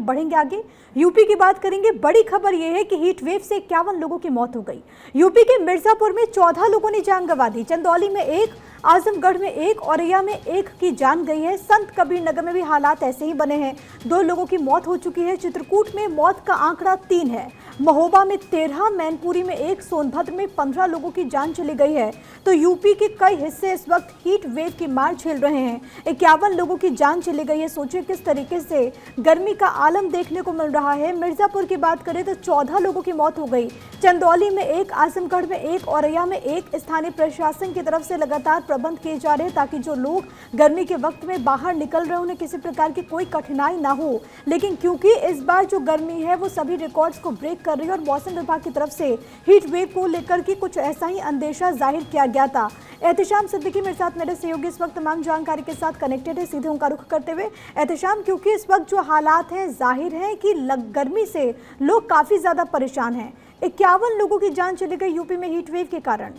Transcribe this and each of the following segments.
बढ़ेंगे आगे। यूपी की बात करेंगे। बड़ी खबर यह है कि हीट वेव से 51 लोगों की मौत हो गई। यूपी के मिर्जापुर में 14 लोगों ने जान गंवा दी, चंदौली में 1, आजमगढ़ में 1, औरैया में 1 की जान गई है। संत कबीर नगर में भी हालात ऐसे ही बने हैं, 2 लोगों की मौत हो चुकी है। चित्रकूट में मौत का आंकड़ा 3 है, महोबा में 13, मैनपुरी में 1, सोनभद्र में 15 लोगों की जान चली गई है। तो यूपी के कई हिस्से इस वक्त हीट वेव की मार झेल रहे हैं। 51 लोगों की जान चली गई है। सोचिए किस तरीके से गर्मी का आलम देखने को मिल रहा है। मिर्जापुर की बात करें तो 14 लोगों की मौत हो गई, चंदौली में 1, आजमगढ़ में 1, औरैया में 1। स्थानीय प्रशासन की तरफ से लगातार प्रबंध किए जा रहे हैं ताकि जो लोग गर्मी के वक्त में बाहर निकल रहे हैं उन्हें किसी प्रकार की कोई कठिनाई ना हो। लेकिन क्योंकि इस बार जो गर्मी है वो सभी रिकॉर्ड्स को ब्रेक कर रही है और मौसम विभाग की तरफ से हीट वेव को लेकर के कुछ ऐसा ही अंदेशा जाहिर किया गया था। एहतेशाम सिद्दीकी मेरे साथ, मेरे सहयोगी इस वक्त तमाम जानकारी के साथ कनेक्टेड है। सीधे उनका रुख करते हुए एहतेशाम, क्योंकि इस वक्त जो हालात हैं जाहिर है कि गर्मी से लोग काफी ज्यादा परेशान हैं। 51 लोगों की जान चली गई यूपी में हीट वेव के कारण।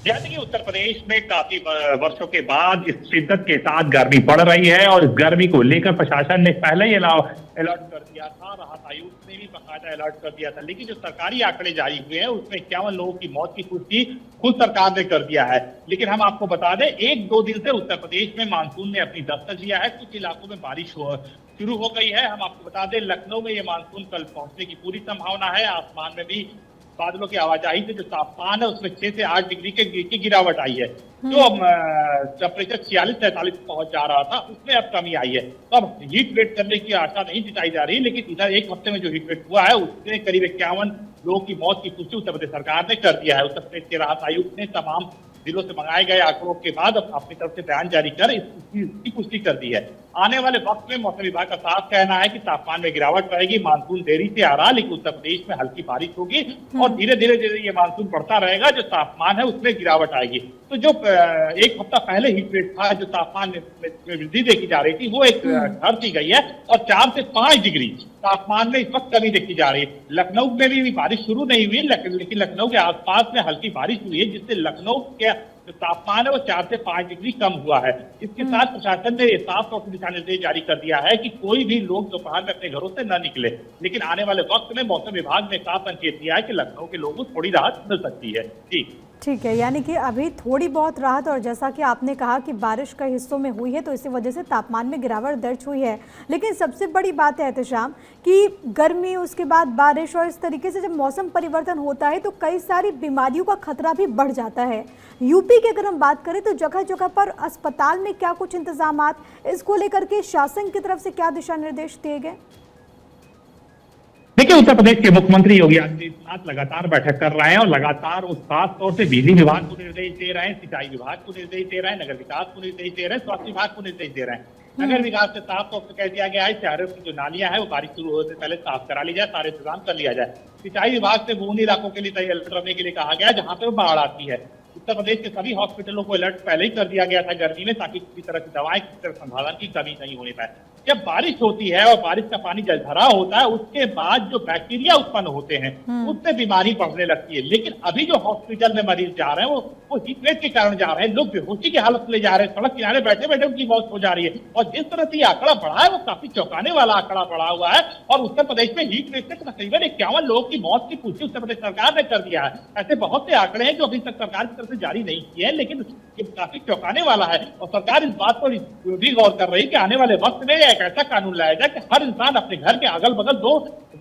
जैसे कि उत्तर प्रदेश में काफी वर्षों के बाद इस शिद्दत के साथ गर्मी बढ़ रही है और गर्मी को लेकर प्रशासन ने पहले ही अलर्ट कर दिया था, राहत आयुक्त ने भी बाकायदा अलर्ट कर दिया था। लेकिन जो सरकारी आंकड़े जारी हुए हैं उसमें 51 लोगों की मौत की पुष्टि खुद सरकार ने कर दिया है। लेकिन हम आपको बता दें, 1-2 दिन से उत्तर प्रदेश में मानसून ने अपनी दस्तक दिया है। कुछ इलाकों में बारिश शुरू हो गई है। हम आपको बता दें, लखनऊ में ये मानसून कल पहुंचने की पूरी संभावना है। आसमान में भी बादलों की आवाजाही से जो तापमान है उसमें 6 से 8 डिग्री की गिरावट आई है। जो टेम्परेचर 46-43 पहुंच जा रहा था उसमें अब कमी आई है। तो अब हीट वेव करने की आशा नहीं जताई जा रही, लेकिन इधर एक हफ्ते में जो हीट वेव हुआ है उसमें करीब 51 लोगों की मौत की पुष्टि उत्तर प्रदेश सरकार ने कर दिया है। उत्तर प्रदेश के राहत आयुक्त ने तमाम जिलों से मंगाए गए आंकड़ों के बाद अपनी तरफ से बयान जारी कर इसकी पुष्टि कर दी है। आने वाले वक्त में मौसम विभाग का साफ कहना है कि तापमान में गिरावट रहेगी। मानसून देरी से आ रहा, लेकिन उत्तर प्रदेश में हल्की बारिश होगी और धीरे धीरे ये मानसून बढ़ता रहेगा, जो तापमान है उसमें गिरावट आएगी। तो जो एक हफ्ता पहले हीट वेव था, जो तापमान में वृद्धि देखी जा रही थी, वो एक घर दी गई है और 4 से 5 डिग्री तापमान में इस वक्त कमी देखी जा रही है। लखनऊ में भी बारिश शुरू नहीं हुई, लेकिन लखनऊ के आसपास में हल्की बारिश हुई है, जिससे लखनऊ के जो तापमान है वो 4 से 5 डिग्री कम हुआ है। इसके साथ प्रशासन ने साफ तौर से दिशा निर्देश जारी कर दिया है कि कोई भी लोग दोपहर में अपने घरों से न निकले। लेकिन आने वाले वक्त में मौसम विभाग ने साफ संकेत दिया है कि लखनऊ के लोगों को थोड़ी राहत मिल सकती है। जी ठीक है, यानी कि अभी थोड़ी बहुत राहत, और जैसा कि आपने कहा कि बारिश कई हिस्सों में हुई है तो इसी वजह से तापमान में गिरावट दर्ज हुई है। लेकिन सबसे बड़ी बात है एहतेशाम कि गर्मी, उसके बाद बारिश, और इस तरीके से जब मौसम परिवर्तन होता है तो कई सारी बीमारियों का खतरा भी बढ़ जाता है। यूपी की अगर हम बात करें तो जगह जगह पर अस्पताल में क्या कुछ इंतजाम, इसको लेकर के शासन की तरफ से क्या दिशा निर्देश दिए गए? देखिए, उत्तर प्रदेश के मुख्यमंत्री योगी आदित्यनाथ लगातार बैठक कर रहे हैं और लगातार उस खास तौर से बिजली विभाग को निर्देश दे रहे हैं, सिंचाई विभाग को निर्देश दे रहे हैं, नगर विकास को निर्देश दे रहे हैं, स्वास्थ्य विभाग को निर्देश दे रहे हैं। नगर विकास से साफ तौर से कह दिया गया है शहरों की जो नालियां है वो बारिश शुरू होने से पहले साफ करा ली जाए, सारे इंतजाम कर लिया जाए। सिंचाई विभाग से वो उन इलाकों के लिए अलर्ट करने के लिए कहा गया जहां पे बाढ़ आती है। उत्तर प्रदेश के सभी हॉस्पिटलों को अलर्ट पहले ही कर दिया गया था गर्मी में, ताकि किसी तरह की दवाएं, किसी तरह संसाधन की कमी नहीं होने पाए। जब बारिश होती है और बारिश का पानी जलभरा होता है, उसके बाद जो बैक्टीरिया उत्पन्न होते हैं उससे बीमारी बढ़ने लगती है। लेकिन अभी जो हॉस्पिटल में मरीज जा रहे हैं वो हीट वेव के कारण जा रहे हैं। लोग बेहोशी की हालत में जा रहे हैं, सड़क किनारे बैठे बैठे उनकी मौत हो जा रही है। और जिस तरह से ये आंकड़ा बढ़ा है वो काफी चौंकाने वाला आंकड़ा बढ़ा हुआ है। और उत्तर प्रदेश में हीट वेव से तकरीबन 51 लोगों की मौत की पुष्टि उत्तर प्रदेश सरकार ने कर दिया है। ऐसे बहुत से आंकड़े हैं जो अभी तक सरकार की तरफ से जारी नहीं किए हैं, लेकिन ये काफी चौंकाने वाला है। और सरकार इस बात पर भी गौर कर रही है कि आने वाले वक्त में एक ऐसा कानून लाया जाए कि हर इंसान अपने घर के अगल बगल 2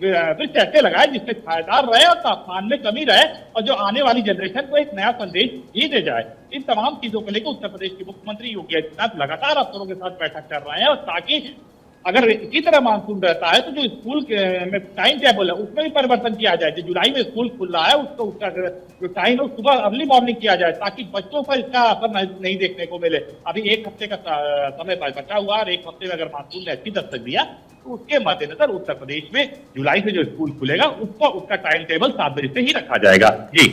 वृक्ष ऐसे लगाए जिससे छायादार रहे और तापमान में कमी रहे, और जो आने वाली जनरेशन को एक नया संदेश ही दे जाए। इन तमाम चीजों को लेकर उत्तर प्रदेश के मुख्यमंत्री योगी आदित्यनाथ लगातार अफसरों के साथ बैठक कर रहे हैं, और ताकि अगर इसी तरह मानसून रहता है तो जो स्कूल में टाइम टेबल है उसमें भी परिवर्तन किया जाए। जो जुलाई में स्कूल खुल रहा है उसको उसका जो टाइम है सुबह अर्ली मॉर्निंग किया जाए, ताकि बच्चों पर इसका असर नहीं देखने को मिले। अभी 1 हफ्ते का समय बचा हुआ है और 1 हफ्ते में अगर मानसून ने अच्छी दस्तक दिया तो उसके मद्देनजर उत्तर प्रदेश में जुलाई से जो स्कूल खुलेगा उसका टाइम टेबल 7 बजे से ही रखा जाएगा। जी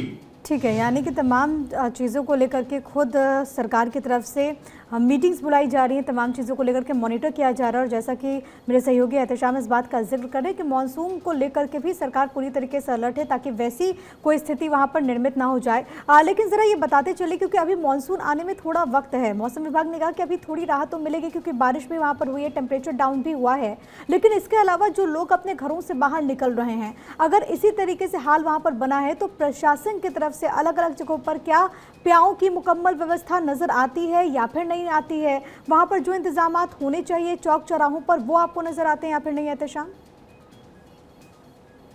ठीक है, यानी कि तमाम चीज़ों को लेकर के खुद सरकार की तरफ से मीटिंग्स बुलाई जा रही हैं, तमाम चीज़ों को लेकर के मॉनिटर किया जा रहा है। और जैसा कि मेरे सहयोगी एहतशाम इस बात का जिक्र कर रहे हैं कि मानसून को लेकर के भी सरकार पूरी तरीके से अलर्ट है ताकि वैसी कोई स्थिति वहाँ पर निर्मित ना हो जाए। लेकिन ज़रा ये बताते चले, क्योंकि अभी मानसून आने में थोड़ा वक्त है, मौसम विभाग ने कहा कि अभी थोड़ी राहत तो मिलेगी क्योंकि बारिश भी वहाँ पर हुई है, टेम्परेचर डाउन भी हुआ है, लेकिन इसके अलावा जो लोग अपने घरों से बाहर निकल रहे हैं, अगर इसी तरीके से हाल वहाँ पर बना है तो प्रशासन की तरफ से अलग अलग जगहों पर क्या प्याओं की मुकम्मल व्यवस्था नजर आती है या फिर नहीं आती है? वहां पर जो इंतजामात होने चाहिए चौक चौराहों पर वो आपको नजर आते हैं या फिर नहीं आते? शाम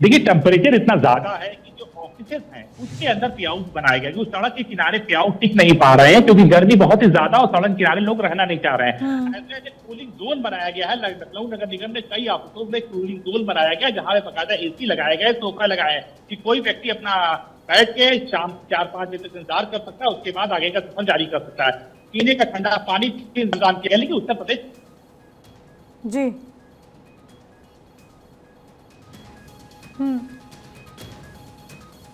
देखिए, टेम्परेचर इतना ज्यादा है कि जो ऑफिसेस हैं उसके अंदर प्याउस बनाए गए, जो सड़क के किनारे प्याउस टिक नहीं पा रहे हैं क्योंकि गर्मी बहुत ही ज्यादा और सड़क किनारे लोग रहना नहीं चाह रहे हैं। ऐसे कूलिंग जोन बनाया गया है। लखनऊ नगर निगम ने कई ऑफिसों में कूलिंग जोन बनाया गया, जहां पे बकायदा एसी लगाए गए, सोफा लगाए कि कोई व्यक्ति अपना बैठ के शाम 4-5 बजे तक इंतजार कर सकता है, उसके बाद आगे का सफर जारी कर सकता है। पीने का ठंडा पानी के इंतजाम किया, लेकिन उत्तर प्रदेश जी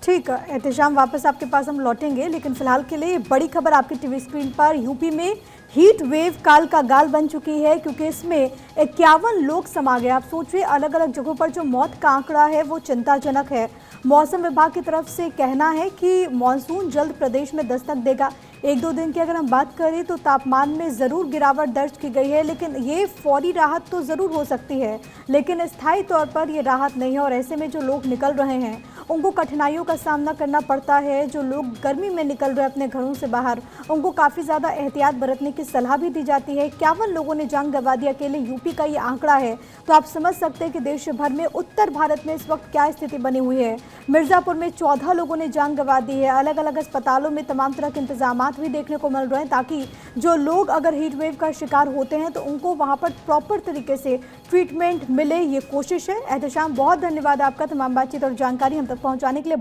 ठीक है एहतशाम, वापस आपके पास हम लौटेंगे, लेकिन फिलहाल के लिए बड़ी खबर आपकी टीवी स्क्रीन पर। यूपी में हीट वेव काल का गाल बन चुकी है क्योंकि इसमें 51 लोग समा गए। आप सोचिए, अलग अलग जगहों पर जो मौत का आंकड़ा है वो चिंताजनक है। मौसम विभाग की तरफ से कहना है कि मानसून जल्द प्रदेश में दस्तक देगा। 1-2 दिन की अगर हम बात करें तो तापमान में ज़रूर गिरावट दर्ज की गई है, लेकिन ये फौरी राहत तो ज़रूर हो सकती है, लेकिन स्थायी तौर पर ये राहत नहीं है। और ऐसे में जो लोग निकल रहे हैं उनको कठिनाइयों का सामना करना पड़ता है। जो लोग गर्मी में निकल रहे हैं अपने घरों से बाहर, उनको काफ़ी ज़्यादा एहतियात बरतने की सलाह भी दी जाती है। 51 लोगों ने जान गंवा दी, अकेले यूपी का ये आंकड़ा है, तो आप समझ सकते हैं कि देश भर में, उत्तर भारत में इस वक्त क्या स्थिति बनी हुई है। मिर्ज़ापुर में 14 लोगों ने जान गंवा दी है। अलग अलग अस्पतालों में तमाम तरह के इंतजाम भी देखने को मिल रहे हैं ताकि जो लोग अगर हीट वेव का शिकार होते हैं तो उनको वहां पर प्रॉपर तरीके से ट्रीटमेंट मिले, ये कोशिश है। एहतशाम, बहुत धन्यवाद आपका तमाम बातचीत और जानकारी हम तक पहुंचाने के लिए।